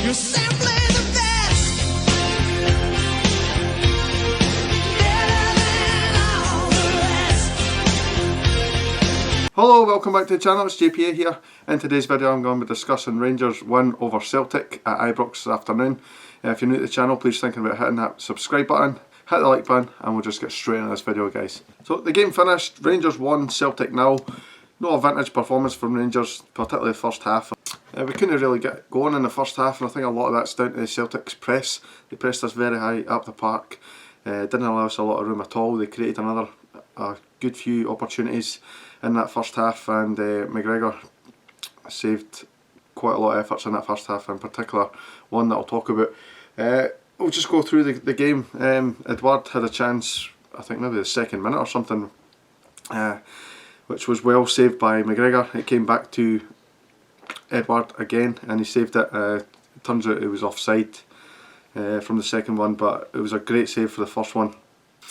You're simply the best. Better than all the rest. Hello, welcome back to the channel, it's JPA here. In today's video I'm going to be discussing Rangers' win over Celtic at Ibrox this afternoon. If you're new to the channel, please think about hitting that subscribe button, hit the like button, and we'll just get straight into this video, guys. So the game finished, Rangers 1, Celtic 0. Not a vintage performance from Rangers, particularly the first half. We couldn't really get going in the first half, and I think a lot of that's down to the Celtic's press. They pressed us very high up the park, didn't allow us a lot of room at all. They created a good few opportunities in that first half, and McGregor saved quite a lot of efforts in that first half, in particular one that I'll talk about. We'll just go through the game. Edouard had a chance, I think maybe the second minute or something, which was well saved by McGregor. It came back to Edouard again and he saved it. It turns out it was offside from the second one, but it was a great save for the first one.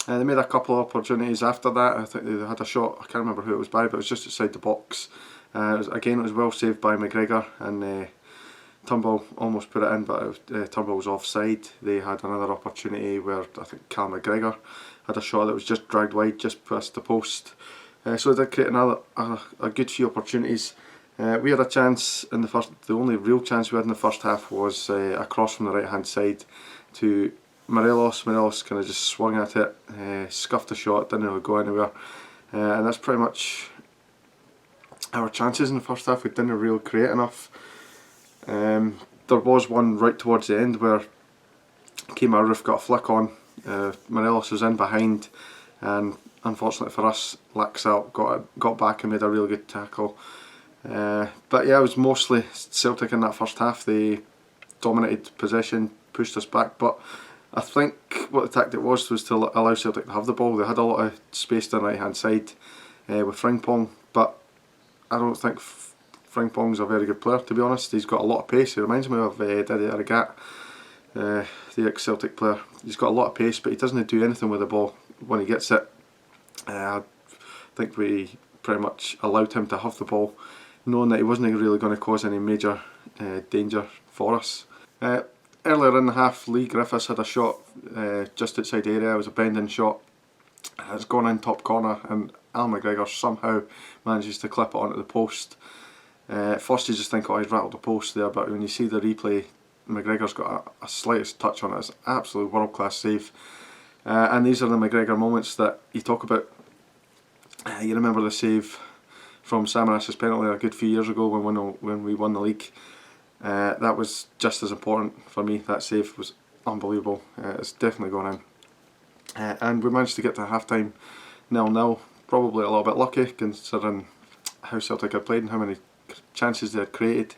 They made a couple of opportunities after that. I think they had a shot, I can't remember who it was by, but it was just outside the box. Again, it was well saved by McGregor, and Turnbull almost put it in, but Turnbull was offside. They had another opportunity where I think Cal McGregor had a shot that was just dragged wide, just past the post. So they did create a good few opportunities. We had a chance in the first, the only real chance we had in the first half was a cross from the right hand side to Morelos. Morelos kind of just swung at it, scuffed the shot, didn't really go anywhere. And that's pretty much our chances in the first half. We didn't really create enough. There was one right towards the end where Kemar Roof got a flick on. Morelos was in behind, and unfortunately for us, Laxalt got back and made a really good tackle. But yeah, it was mostly Celtic in that first half. They dominated possession, pushed us back, but I think what the tactic was to allow Celtic to have the ball. They had a lot of space down the right hand side with Frimpong, but I don't think Frimpong's a very good player, to be honest. He's got a lot of pace. He reminds me of Didi Aragat, the ex-Celtic player. He's got a lot of pace, but he doesn't do anything with the ball when he gets it. I think we pretty much allowed him to have the ball, knowing that he wasn't really going to cause any major danger for us. Earlier in the half, Lee Griffiths had a shot just outside the area. It was a bending shot. It's gone in top corner, and Al McGregor somehow manages to clip it onto the post. First you just think, oh, he's rattled the post there, but when you see the replay, McGregor's got a slightest touch on it. It's an absolute world class save. And these are the McGregor moments that you talk about. You remember the save from Samaras's penalty a good few years ago when we won the league. That was just as important for me. That save was unbelievable. It's definitely gone in. And we managed to get to half time 0-0. Probably a little bit lucky considering how Celtic had played and how many chances they had created.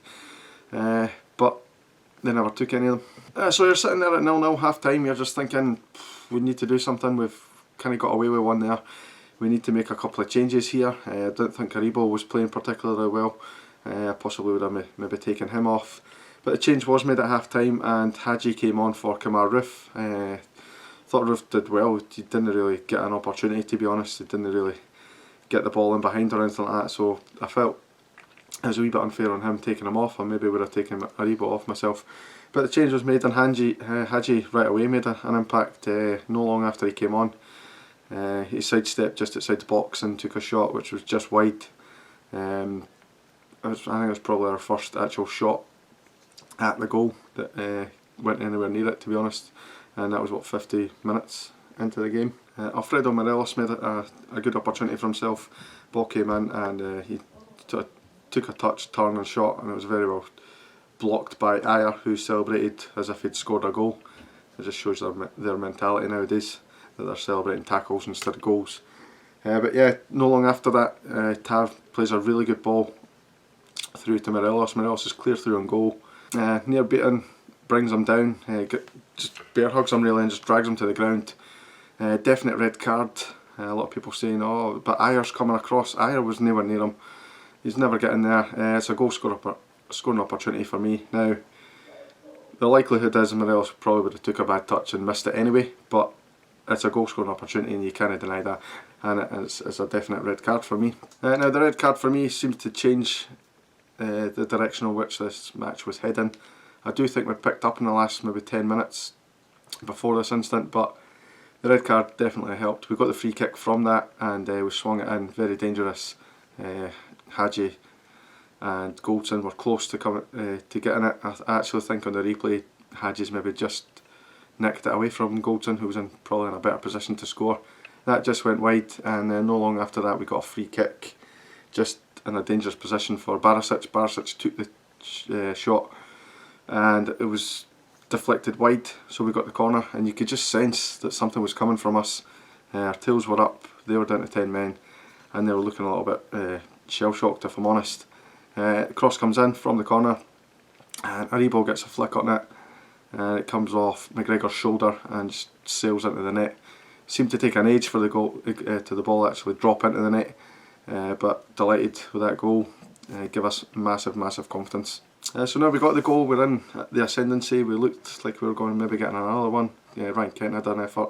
But they never took any of them. So you're sitting there at 0-0 half time, you're just thinking, we need to do something. We've kind of got away with one there. We need to make a couple of changes here. I don't think Aribo was playing particularly well. Possibly would have maybe taken him off. But the change was made at half time, and Hadji came on for Kemar Roof. Thought Roof did well. He didn't really get an opportunity, to be honest. He didn't really get the ball in behind or anything like that. So I felt it was a wee bit unfair on him taking him off. I maybe would have taken Aribo off myself. But the change was made, and Hadji right away made an impact. No long after he came on, he sidestepped just outside the box and took a shot which was just wide. I think it was probably our first actual shot at the goal that went anywhere near it, to be honest, and that was what, 50 minutes into the game. Alfredo Morelos made a good opportunity for himself. Ball came in and he took a touch, turn and shot, and it was very well blocked by Ayer, who celebrated as if he'd scored a goal. It just shows their mentality nowadays, that they're celebrating tackles instead of goals. But yeah, no long after that, Tav plays a really good ball through to Morelos. Morelos is clear through on goal. Near beaten, brings him down, just bear hugs him really and just drags him to the ground. Definite red card. A lot of people saying, oh, but Ayer's coming across. Ayer was nowhere near him. He's never getting there. It's a goal scoring opportunity for me. Now, the likelihood is Morelos probably would have took a bad touch and missed it anyway, but it's a goal scoring opportunity and you can't deny that, and it's a definite red card for me. Now the red card for me seems to change the direction in which this match was heading. I do think we picked up in the last maybe 10 minutes before this incident, but the red card definitely helped. We got the free kick from that, and we swung it in, very dangerous. Hadji and Goldson were close to getting it. I actually think on the replay, Hadji's maybe just nicked it away from Goldson, who was probably in a better position to score. That just went wide, and then no long after that we got a free kick, just in a dangerous position for Barisic. Barisic took the shot, and it was deflected wide, so we got the corner, and you could just sense that something was coming from us. Our tails were up, they were down to 10 men, and they were looking a little bit shell-shocked, if I'm honest. Cross comes in from the corner, and Aribo gets a flick on it, and it comes off McGregor's shoulder and just sails into the net. Seemed to take an age for the goal to the ball actually drop into the net, but delighted with that goal. Give us massive confidence. So now we got the goal, we're in the ascendancy. We looked like we were going to maybe getting another one. Ryan Kent had an effort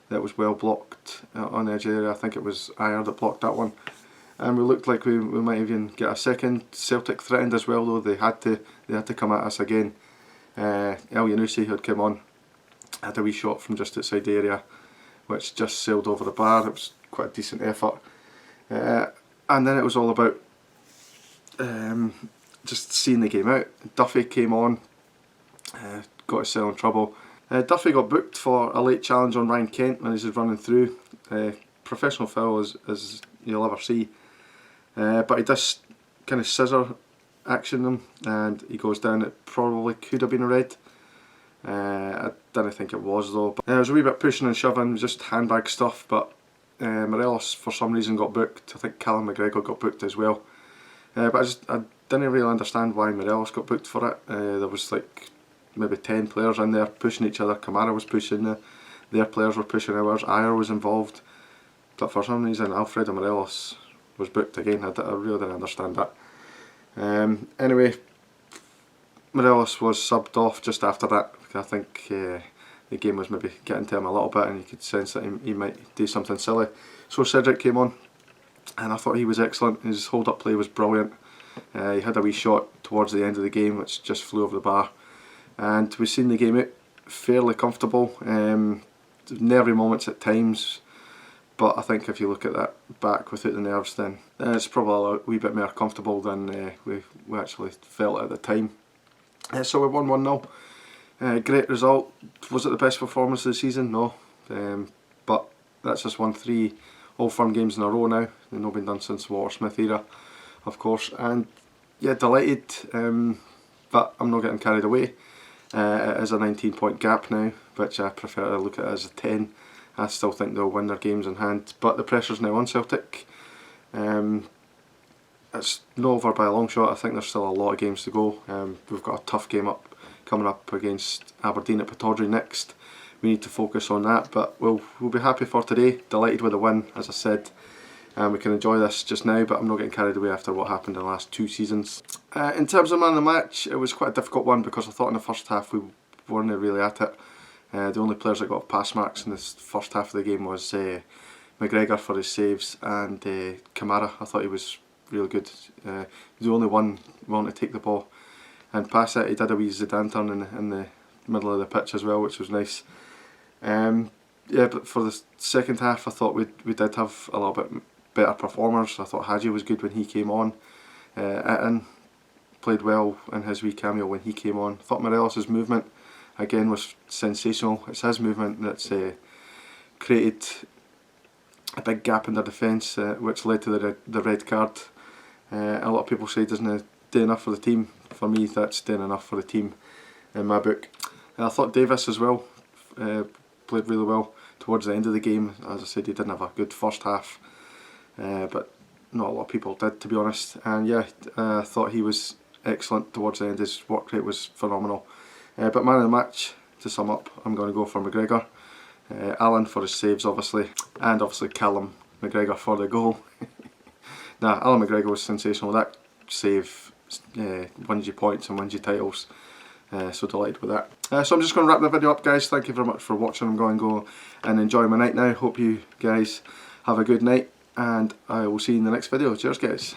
that was well blocked on the edge of the area. I think it was Ayer that blocked that one. And we looked like we might even get a second. Celtic threatened as well, though. They had to come at us again. El Yunusi had come on, had a wee shot from just outside the area, which just sailed over the bar. It was quite a decent effort. And then it was all about just seeing the game out. Duffy came on, got himself in trouble. Duffy got booked for a late challenge on Ryan Kent when he was running through. Professional foul as you'll ever see. But he does kind of scissor action him, and he goes down. It probably could have been a red. I didn't think it was though. But, there was a wee bit pushing and shoving, just handbag stuff, but Morelos for some reason got booked. I think Callum McGregor got booked as well. But I didn't really understand why Morelos got booked for it. There was like maybe 10 players in there pushing each other. Kamara was pushing their players were pushing ours. Ayer was involved. But for some reason Alfredo Morelos was booked again. I really didn't understand that. Anyway, Morelos was subbed off just after that. I think the game was maybe getting to him a little bit, and you could sense that he might do something silly. So Cedric came on, and I thought he was excellent. His hold-up play was brilliant. He had a wee shot towards the end of the game which just flew over the bar, and we've seen the game out fairly comfortable. Nervy moments at times, but I think if you look at that back without the nerves, then it's probably a wee bit more comfortable than we actually felt at the time. So we won 1-0. Great result. Was it the best performance of the season? No. But that's just won 3 Old Firm games in a row now. They've not been done since the Watersmith era, of course. And yeah, delighted, but I'm not getting carried away. It is a 19-point gap now, which I prefer to look at it as a 10. I still think they'll win their games in hand, but the pressure's now on Celtic. It's not over by a long shot. I think there's still a lot of games to go. We've got a tough game coming up against Aberdeen at Pittodrie next. We need to focus on that, but we'll be happy for today. Delighted with the win, as I said. We can enjoy this just now, but I'm not getting carried away after what happened in the last 2 seasons. In terms of man of the match, it was quite a difficult one because I thought in the first half we weren't really at it. The only players that got pass marks in this first half of the game was McGregor for his saves and Kamara. I thought he was really good. He was the only one willing to take the ball and pass it. He did a wee Zidane turn in the middle of the pitch as well, which was nice. Yeah, but for the second half I thought we did have a little bit better performers. I thought Hadji was good when he came on. Itten played well in his wee cameo when he came on. I thought Morelos' movement again was sensational. It's his movement that's created a big gap in their defence, which led to the red card. A lot of people say he doesn't do enough for the team. For me, that's doing enough for the team in my book. I thought Davis as well played really well towards the end of the game. As I said, he didn't have a good first half, but not a lot of people did, to be honest. And yeah, I thought he was excellent towards the end. His work rate was phenomenal. But man of the match, to sum up, I'm going to go for McGregor. Alan for his saves, obviously, and obviously Callum McGregor for the goal. Nah, Alan McGregor was sensational. That save wins you points and wins you titles. So delighted with that. So I'm just going to wrap the video up, guys. Thank you very much for watching. I'm going to go and enjoy my night now. Hope you guys have a good night, and I will see you in the next video. Cheers, guys.